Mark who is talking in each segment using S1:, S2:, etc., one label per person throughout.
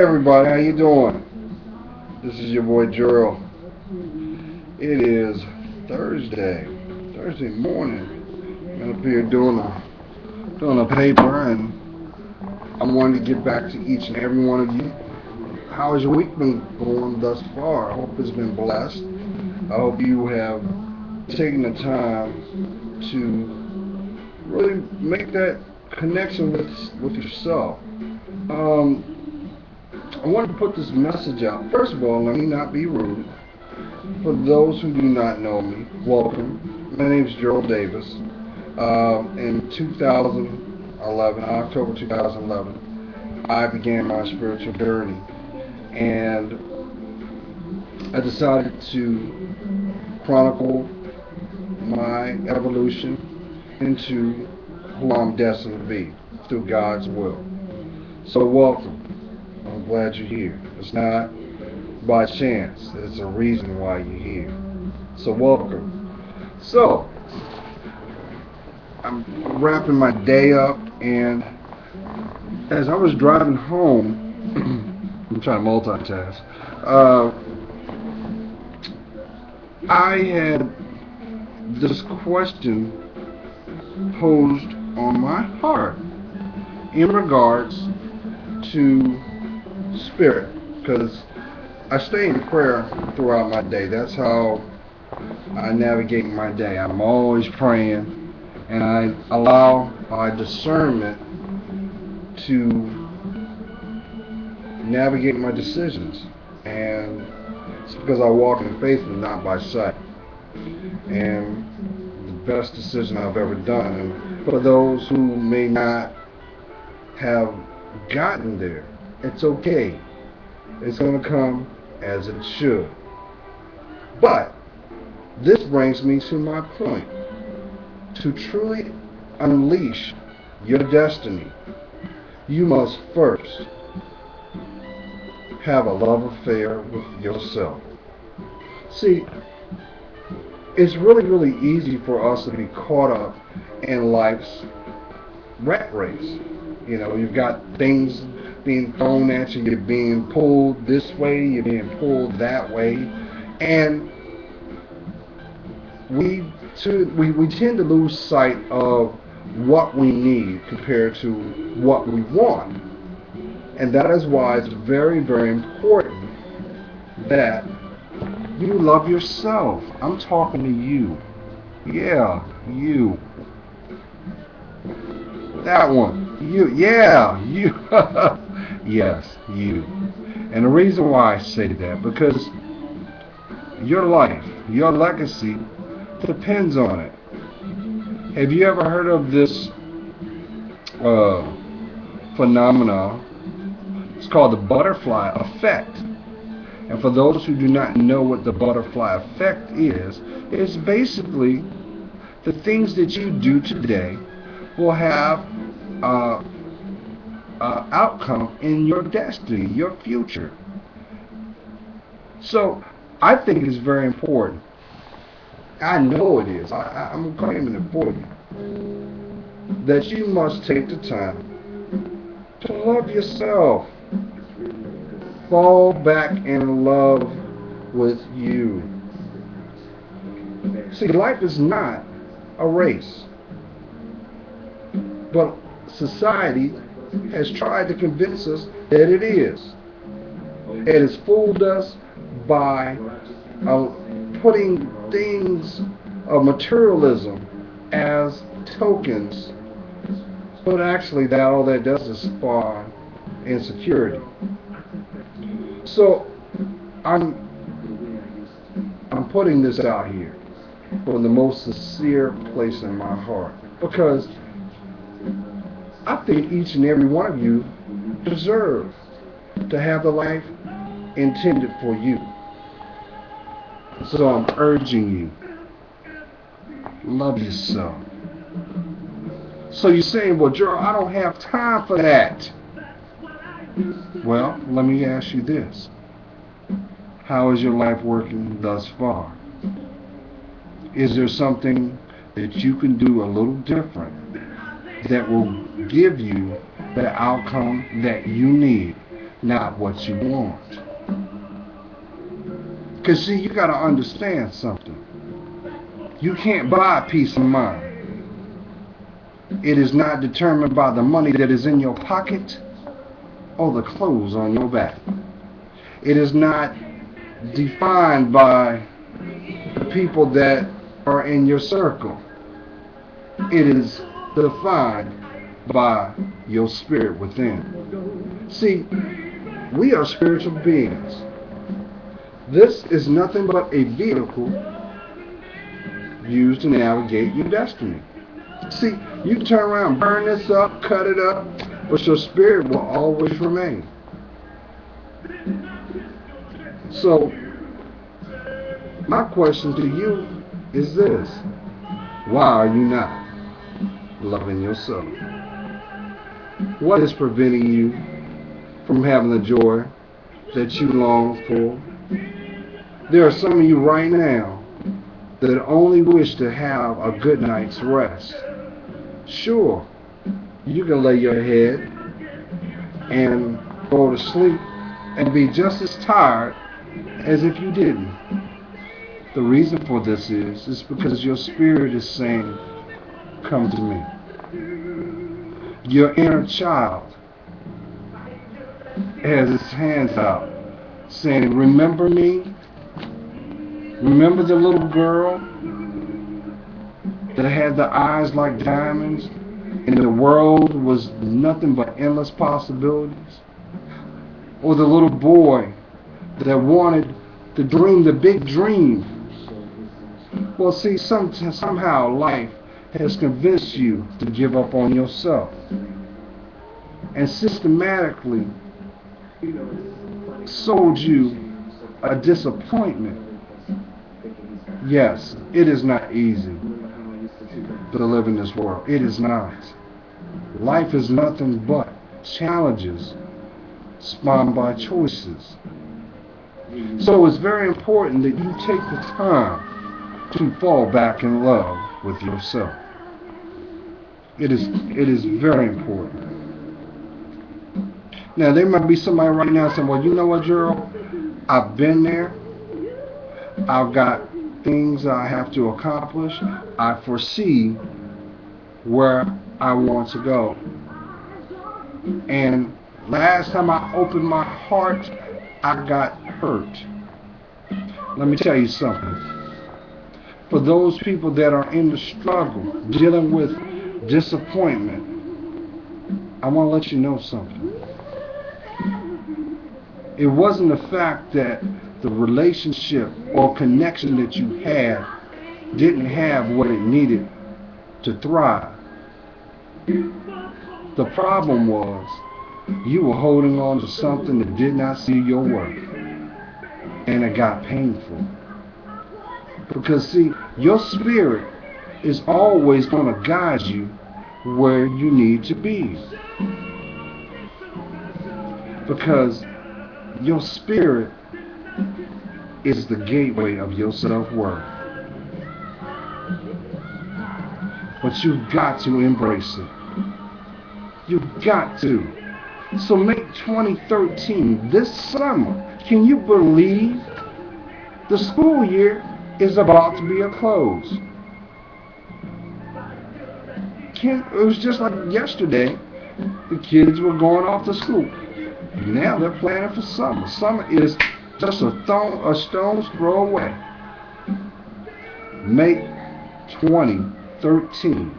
S1: everybody, how you doing? This is your boy Gerald. It is Thursday morning. I'm up here doing a paper, and I'm wanting to get back to each and every one of you. How has your week been going thus far? I hope it's been blessed. I hope you have taken the time to really make that connection with yourself. I wanted to put this message out. First of all, let me not be rude. For those who do not know me, welcome. My name is Gerald Davis. In 2011, October 2011, I began my spiritual journey, and I decided to chronicle my evolution into who I'm destined to be through God's will. So welcome. I'm glad you're here. It's not by chance. There's a reason why you're here. So welcome. So I'm wrapping my day up, and as I was driving home, I'm trying to multitask. I had this question posed on my heart in regards to spirit, because I stay in prayer throughout my day. That's how I navigate my day. I'm always praying, and I allow my discernment to navigate my decisions. And it's because I walk in faith and not by sight. And the best decision I've ever done. And for those who may not have gotten there, it's okay. It's going to come as it should. But this brings me to my point. To truly unleash your destiny, you must first have a love affair with yourself. See, it's really easy for us to be caught up in life's rat race. You know, you've got things being thrown at you, you're being pulled this way, you're being pulled that way, and we tend to lose sight of what we need compared to what we want. And that is why it's very important that you love yourself. I'm talking to you. Yeah, you. That one. You. Yeah, you. Yes, you. And the reason why I say that, because your life, your legacy depends on it. Have you ever heard of this phenomena? It's called the butterfly effect. And for those who do not know what the butterfly effect is, it's basically the things that you do today will have outcome in your destiny, your future. So I think it's very important. I know it is. I'm claiming it for you. That you must take the time to love yourself. Fall back in love with you. See, life is not a race. But society has tried to convince us that it is. It has fooled us by putting things of materialism as tokens, but actually all that does is spawn insecurity. So I'm putting this out here from the most sincere place in my heart, because I think each and every one of you deserve to have the life intended for you. So I'm urging you, love yourself. So you're saying, well, Gerald, I don't have time for that. Well, let me ask you this. How is your life working thus far? Is there something that you can do a little different that will give you the outcome that you need not what you want. Because see, you got to understand something. You can't buy peace of mind. It is not determined by the money that is in your pocket or the clothes on your back. It is not defined by the people that are in your circle. It is defined by your spirit within. See, we are spiritual beings. This is nothing but a vehicle used to navigate your destiny. See, you can turn around, burn this up, cut it up, but your spirit will always remain. So, my question to you is this: why are you not loving yourself? What is preventing you from having the joy that you long for? There are some of you right now that only wish to have a good night's rest. Sure, you can lay your head and go to sleep and be just as tired as if you didn't. The reason for this is because your spirit is saying, come to me. Your inner child has its hands out saying, remember me? Remember the little girl that had the eyes like diamonds and the world was nothing but endless possibilities? Or the little boy that wanted to dream the big dream? Well, see, somehow life has convinced you to give up on yourself and systematically sold you a disappointment. Yes, it is not easy to live in this world. It is not. Life is nothing but challenges spawned by choices. So it's very important that you take the time to fall back in love with yourself. It is very important. Now, there might be somebody right now saying, well, you know what, Gerald? I've been there. I've got things I have to accomplish. I foresee where I want to go. And last time I opened my heart, I got hurt. Let me tell you something. For those people that are in the struggle, dealing with disappointment, I want to let you know something. It wasn't the fact that the relationship or connection that you had didn't have what it needed to thrive. The problem was you were holding on to something that did not see your worth, and it got painful. Because see, your spirit is always going to guide you where you need to be. Because your spirit is the gateway of your self-worth. But you've got to embrace it. You've got to. So make 2013 this summer. Can you believe the school year is about to be a close? It was just like yesterday. The kids were going off to school. Now they're planning for summer. Summer is just a stone's throw away. Make 2013,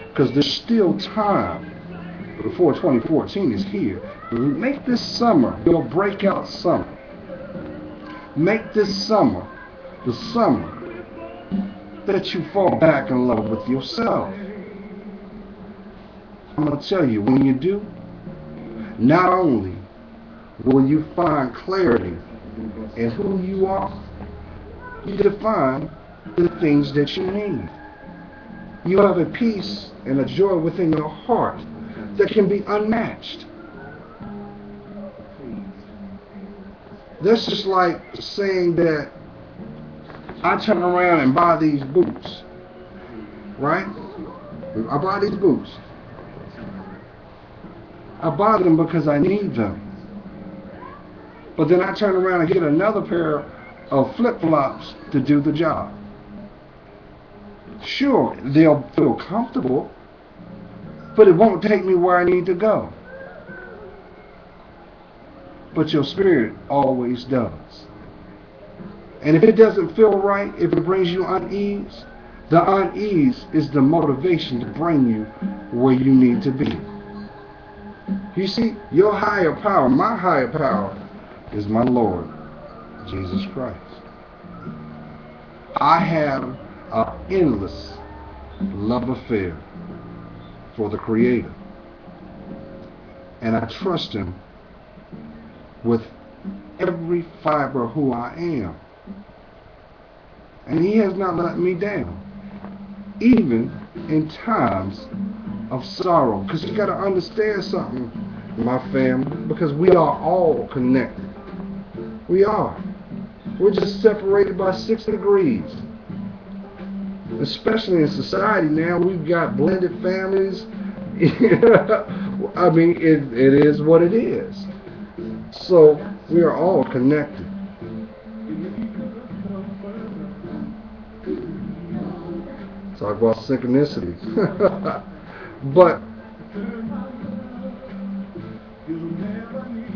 S1: because there's still time before 2014 is here. Make this summer your breakout summer. Make this summer the summer that you fall back in love with yourself. I'm going to tell you, when you do, not only will you find clarity in who you are, you define the things that you need. You have a peace and a joy within your heart that can be unmatched. That's just like saying that I turn around and buy these boots, right? I buy these boots. I buy them because I need them. But then I turn around and get another pair of flip-flops to do the job. Sure, they'll feel comfortable, but it won't take me where I need to go. But your spirit always does. And if it doesn't feel right, if it brings you unease, the unease is the motivation to bring you where you need to be. You see, your higher power, my higher power, is my Lord, Jesus Christ. I have an endless love affair for the Creator. And I trust Him with every fiber of who I am. And He has not let me down, even in times of sorrow. Because you got to understand something, my family, because we are all connected. We are. We're just separated by 6 degrees. Especially in society now, we've got blended families. I mean, it is what it is. So we are all connected. Talk about synchronicity. But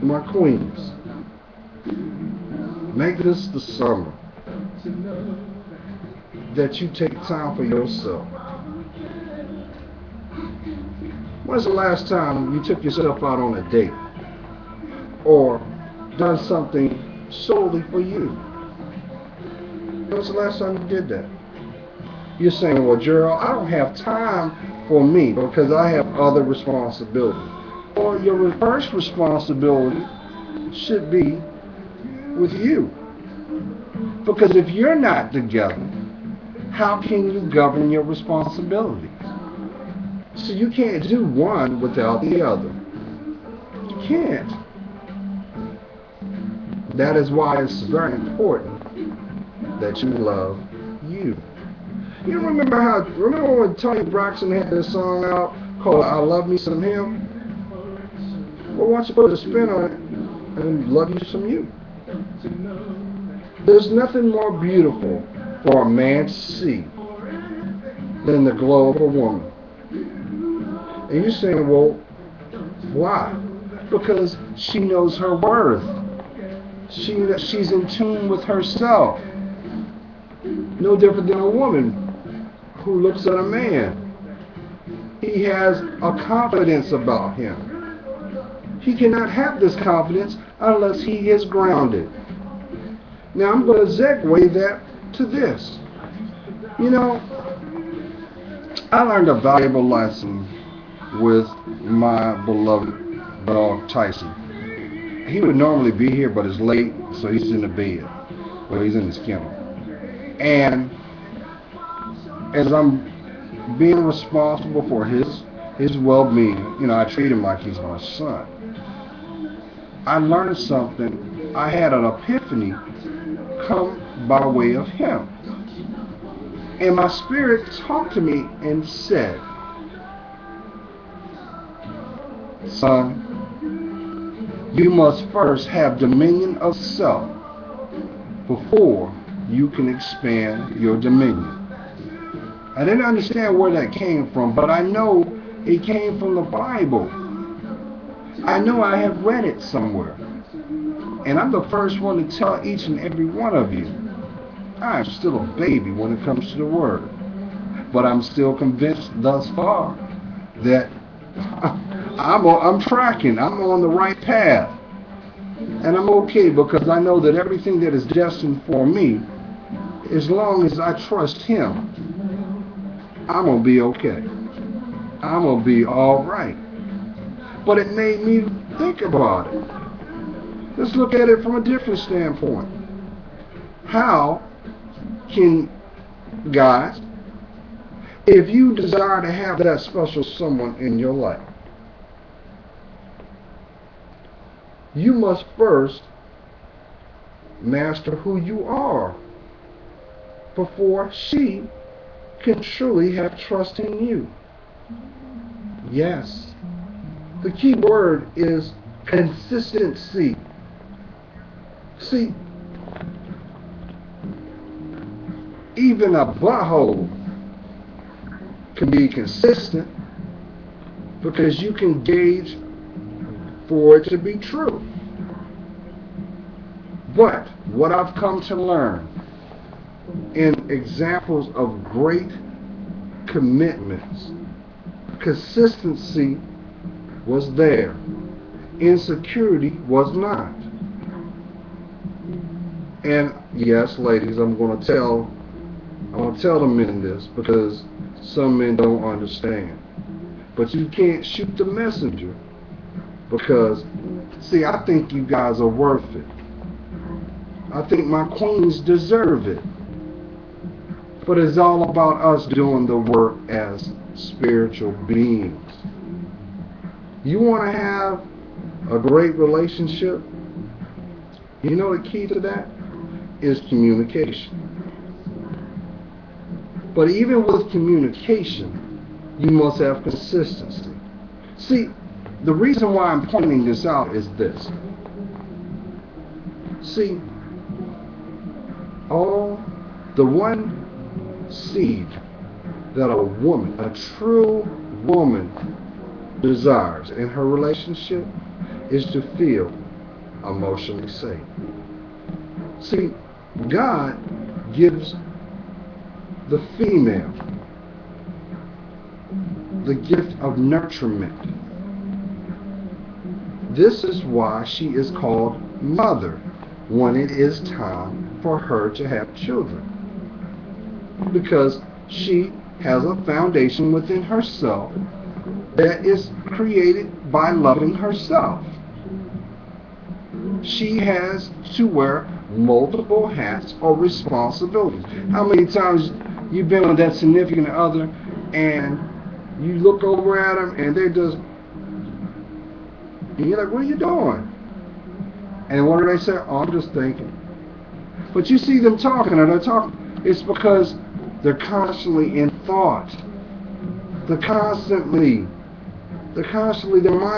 S1: my queens, make this the summer that you take time for yourself. When's the last time you took yourself out on a date or done something solely for you? When's the last time you did that? You're saying, well, Gerald, I don't have time for me because I have other responsibilities. Or your first responsibility should be with you. Because if you're not together, how can you govern your responsibilities? So you can't do one without the other. You can't. That is why it's very important that you love you. You remember when Tony Braxton had this song out called I Love Me Some Him? Well, why don't you put a spin on it and love you some you? There's nothing more beautiful for a man to see than the glow of a woman. And you're saying, well, why? Because she knows her worth. She's in tune with herself. No different than a woman who looks at a man. He has a confidence about him. He cannot have this confidence unless he is grounded. Now I'm going to segue that to this. You know, I learned a valuable lesson with my beloved dog Tyson. He would normally be here, but it's late, so he's in the bed. Well, he's in his kennel. And as I'm being responsible for his well-being, you know, I treat him like he's my son. I learned something. I had an epiphany come by way of him. And my spirit talked to me and said, son, you must first have dominion of self before you can expand your dominion. I didn't understand where that came from, but I know it came from the Bible. I know I have read it somewhere. And I'm the first one to tell each and every one of you, I am still a baby when it comes to the Word. But I'm still convinced thus far that I'm tracking. I'm on the right path. And I'm okay because I know that everything that is destined for me, as long as I trust Him, I'm going to be okay. I'm going to be all right. But it made me think about it. Let's look at it from a different standpoint. How can, guys, if you desire to have that special someone in your life, you must first master who you are before she can truly have trust in you. Yes. The key word is consistency. See, even a butthole can be consistent because you can gauge for it to be true. But what I've come to learn in examples of great commitments, consistency was there. Insecurity was not. And yes, ladies, I'm going to tell the men this because some men don't understand. But you can't shoot the messenger because, see, I think you guys are worth it. I think my queens deserve it. But it's all about us doing the work as spiritual beings. You want to have a great relationship? You know the key to that is communication. But even with communication, you must have consistency. See, the reason why I'm pointing this out is this. See, the one seed that a woman, a true woman, desires in her relationship is to feel emotionally safe. See, God gives the female the gift of nurturement. This is why she is called mother when it is time for her to have children. Because she has a foundation within herself that is created by loving herself. She has to wear multiple hats or responsibilities. How many times you've been with that significant other and you look over at them and they're just, and you're like, what are you doing? And what do they say? Oh, I'm just thinking. But you see them talking, and they're talking. It's because they're constantly in thought. Their mind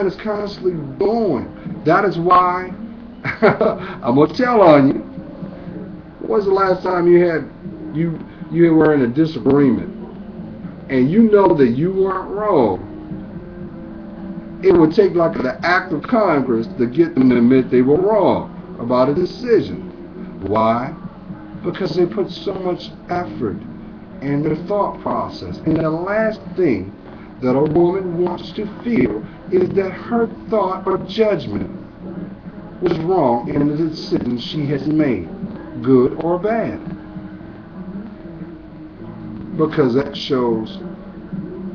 S1: is constantly going. That is why I'm gonna tell on you. When was the last time you were in a disagreement and you know that you weren't wrong? It would take like the act of Congress to get them to admit they were wrong about a decision. Why? Because they put so much effort in their thought process. And the last thing that a woman wants to feel is that her thought or judgment was wrong in the decision she has made, good or bad. Because that shows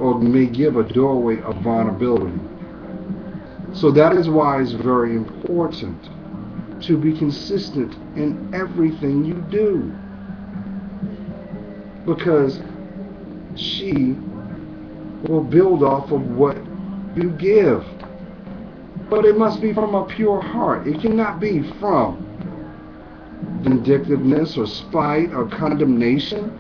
S1: or may give a doorway of vulnerability. So that is why it's very important to be consistent in everything you do. Because she will build off of what you give. But it must be from a pure heart. It cannot be from vindictiveness or spite or condemnation.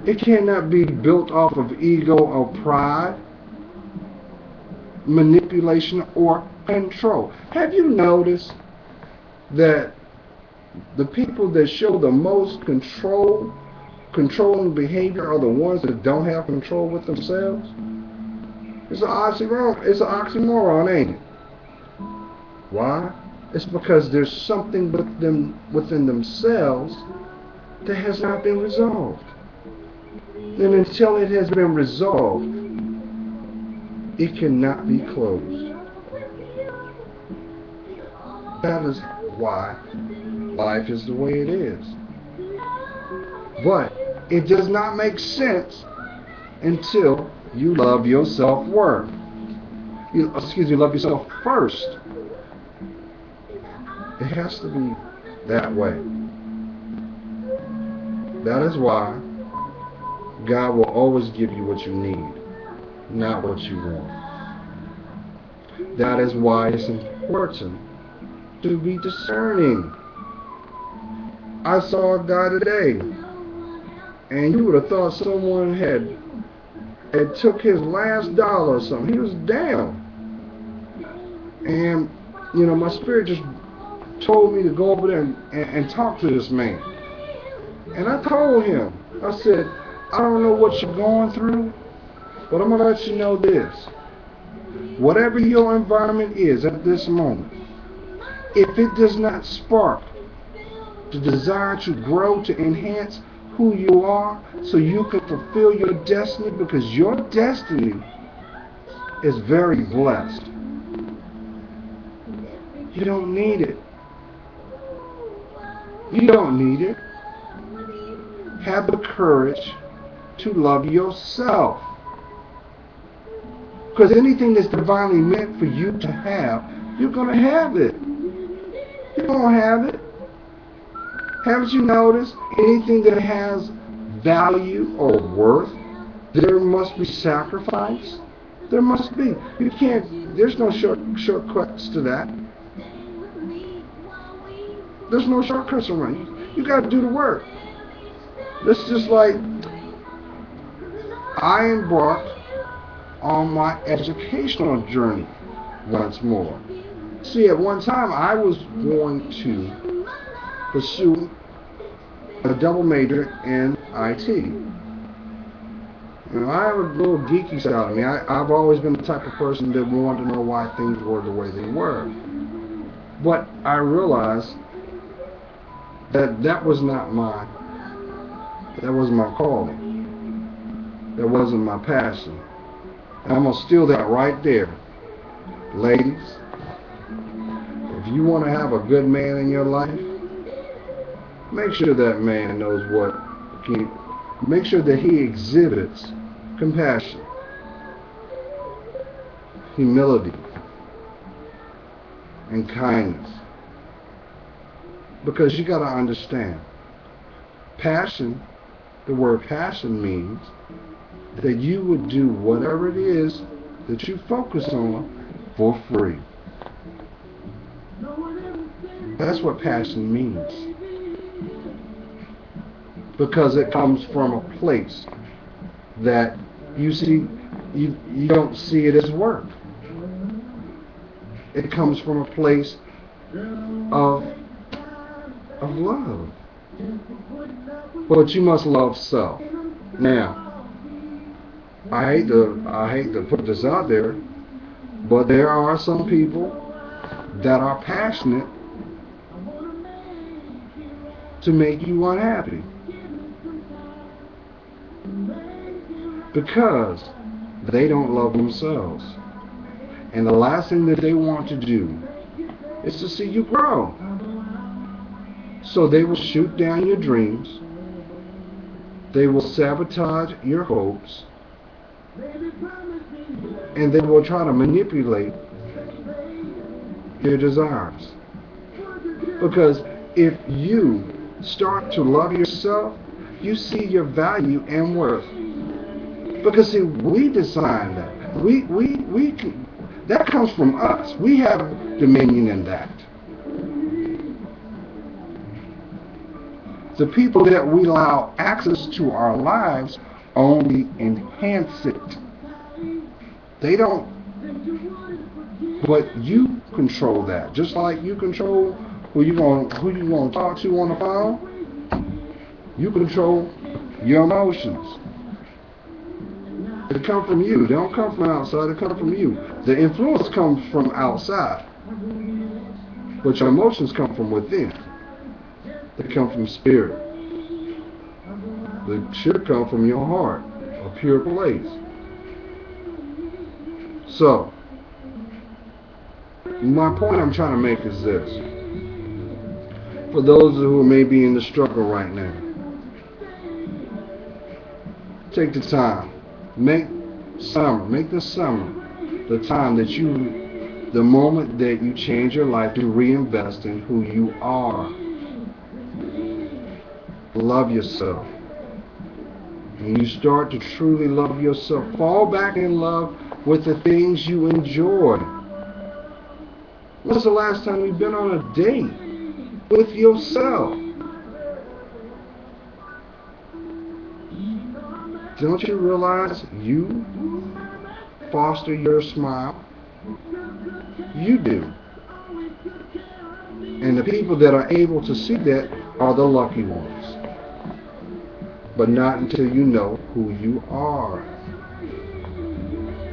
S1: It cannot be built off of ego or pride, manipulation or control. Have you noticed that the people that show the most controlling behavior are the ones that don't have control with themselves? It's an oxymoron, ain't it? Why? It's because there's something within themselves that has not been resolved. And until it has been resolved, it cannot be closed. That is why life is the way it is. But it does not make sense until you love your self-worth. Love yourself first. It has to be that way. That is why God will always give you what you need, not what you want. That is why it's important to be discerning. I saw a guy today, and you would have thought someone had took his last dollar or something. He was down. And, my spirit just told me to go over there and talk to this man. And I told him, I said, I don't know what you're going through, but I'm going to let you know this. Whatever your environment is at this moment, if it does not spark the desire to grow, to enhance who you are, so you can fulfill your destiny, because your destiny is very blessed. You don't need it. You don't need it. Have the courage to love yourself. Because anything that's divinely meant for you to have, you're going to have it. You're going to have it. Haven't you noticed anything that has value or worth, there must be sacrifice? There must be. You can't, there's no shortcuts to that. There's no shortcuts around you. You got to do the work. It's just like I embarked on my educational journey once more. See, at one time I was going to pursue a double major in IT. You know, I have a little geeky side of me. I've always been the type of person that wanted to know why things were the way they were. But I realized that that was not that wasn't my calling. That wasn't my passion. And I'm going to steal that right there. Ladies, if you want to have a good man in your life, make sure that man knows make sure that he exhibits compassion, humility, and kindness. Because you got to understand, passion, the word passion means that you would do whatever it is that you focus on for free. That's what passion means. Because it comes from a place that you don't see it as work. It comes from a place of love. But you must love self. Now, I hate to put this out there, but there are some people that are passionate to make you unhappy. Because they don't love themselves. And the last thing that they want to do is to see you grow. So they will shoot down your dreams. They will sabotage your hopes. And they will try to manipulate your desires. Because if you start to love yourself, you see your value and worth. Because see, we decide that. That comes from us. We have dominion in that. The people that we allow access to our lives only enhance it. They don't. But you control that. Just like you control who you going to talk to on the phone. You control your emotions. They come from you. They don't come from outside. They come from you. The influence comes from outside. But your emotions come from within. They come from spirit. They should come from your heart, a pure place. So, my point I'm trying to make is this. For those who may be in the struggle right now, take the time. Make the summer the time that the moment that you change your life to reinvest in who you are. Love yourself. When you start to truly love yourself, fall back in love with the things you enjoy. When's the last time you've been on a date with yourself? Don't you realize you foster your smile? You do. And the people that are able to see that are the lucky ones. But not until you know who you are.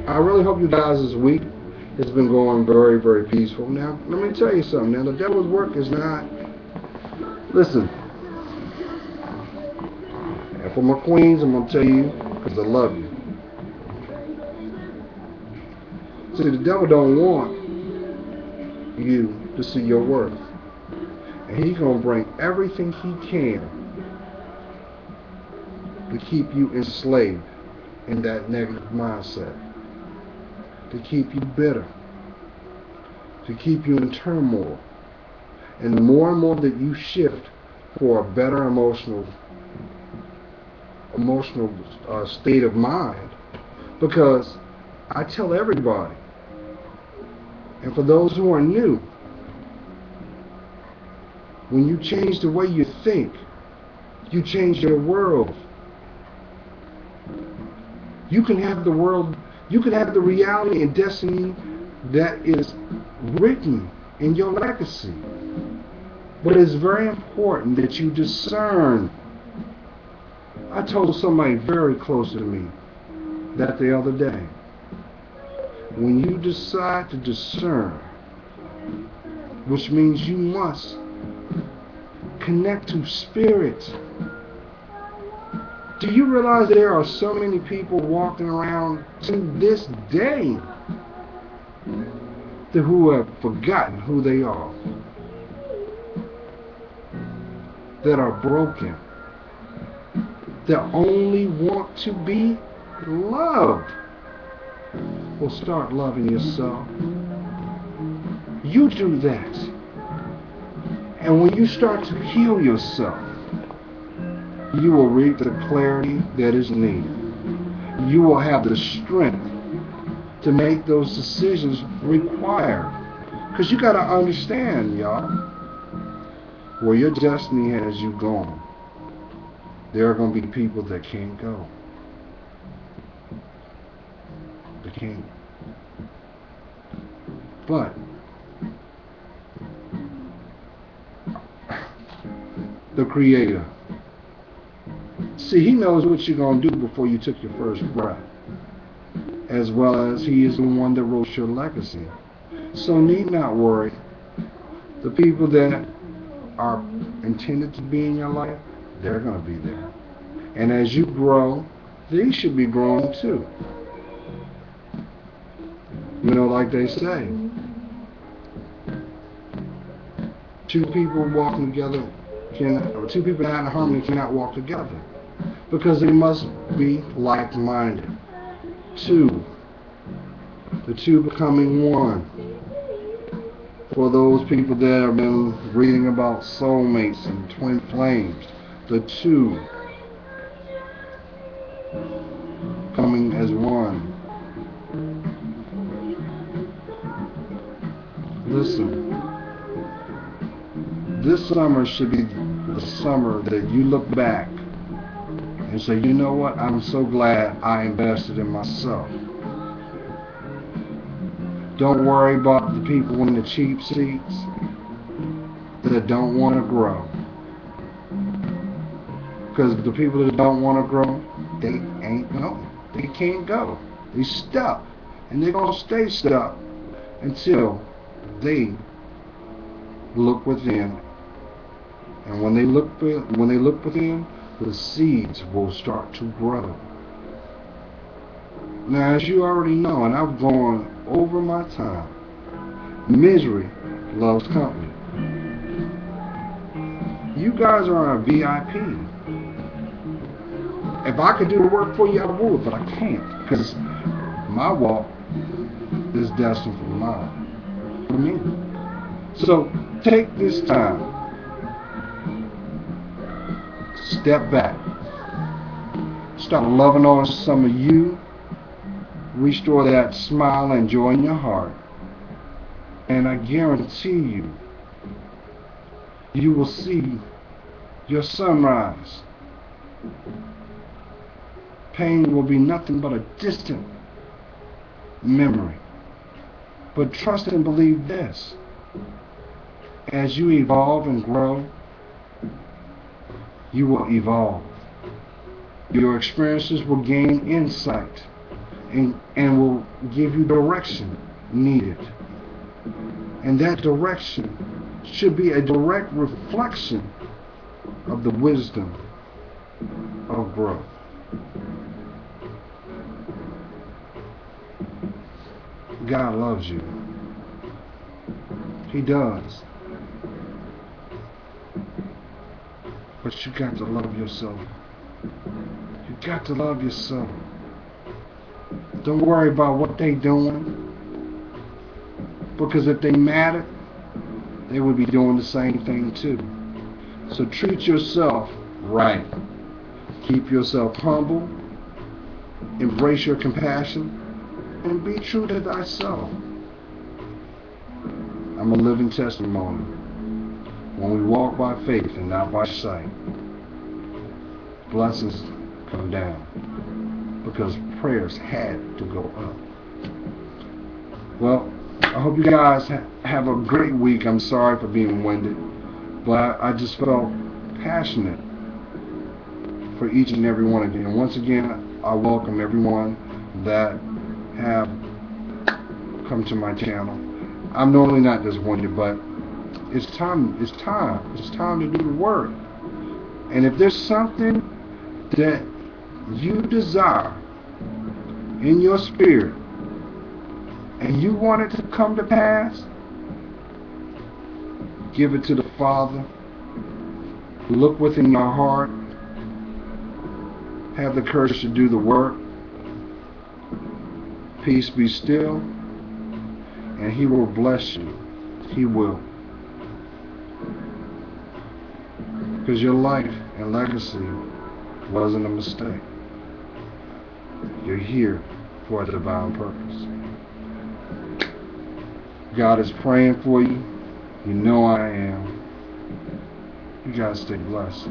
S1: I really hope you guys this week has been going very, very peaceful. Now, let me tell you something. Now, the devil's work is not... Listen. And for my queens, I'm going to tell you because I love you. See, the devil don't want you to see your worth. And he's going to bring everything he can to keep you enslaved in that negative mindset, to keep you bitter, to keep you in turmoil. And the more and more that you shift for a better emotional state of mind, because I tell everybody, and for those who are new, when you change the way you think, you change your world. You can have the world, you can have the reality and destiny that is written in your legacy. But it's very important that you discern. I told somebody very close to me that the other day. When you decide to discern, which means you must connect to spirit. Do you realize there are so many people walking around to this day who have forgotten who they are, that are broken, that only want to be loved? Well, start loving yourself. You do that. And when you start to heal yourself, you will reap the clarity that is needed. You will have the strength to make those decisions required. Because you got to understand, y'all, where your destiny has you going, there are going to be people that can't go. They can't. But the Creator, see, He knows what you're going to do before you took your first breath, as well as He is the one that wrote your legacy. So need not worry. The people that are intended to be in your life, they're going to be there. And as you grow, they should be growing too. You know, like they say, two people walking together or two people not in harmony cannot walk together, because they must be like-minded. The two becoming one. For those people that have been reading about soulmates and twin flames, the two coming as one. Listen, this summer should be the summer that you look back and say, you know what, I'm so glad I invested in myself. Don't worry about the people in the cheap seats that don't want to grow. Because the people that don't want to grow, they ain't going. They can't go. They stuck. And they're going to stay stuck until they look within. And when they look within, the seeds will start to grow. Now, as you already know, and I've gone over my time, misery loves company. You guys are a VIP. If I could do the work for you, I would, but I can't, because my walk is destined for me. So take this time, step back, start loving on some of you. Restore that smile and joy in your heart. And I guarantee you, you will see your sunrise. Pain will be nothing but a distant memory. But trust and believe this. as you evolve and grow, you will evolve. Your experiences will gain insight and will give you direction needed. And that direction should be a direct reflection of the wisdom of growth. God loves you. He does. But you got to love yourself. You got to love yourself. Don't worry about what they doing. Because if they mattered, they would be doing the same thing too. So treat yourself right. Keep yourself humble. Embrace your compassion. And be true to thyself. I'm a living testimony. When we walk by faith and not by sight, blessings come down because prayers had to go up. Well, I hope you guys have a great week. I'm sorry for being winded, but I just felt passionate for each and every one of you. And once again, I welcome everyone that have come to my channel. I'm normally not this winded, but it's time to do the work. And if there's something that you desire in your spirit and you want it to come to pass, give it to the Father. Look within your heart. Have the courage to do the work. Peace be still, and He will bless you. He will. Because your life and legacy wasn't a mistake. You're here for a divine purpose. God is praying for you. You know I am. You gotta stay blessed.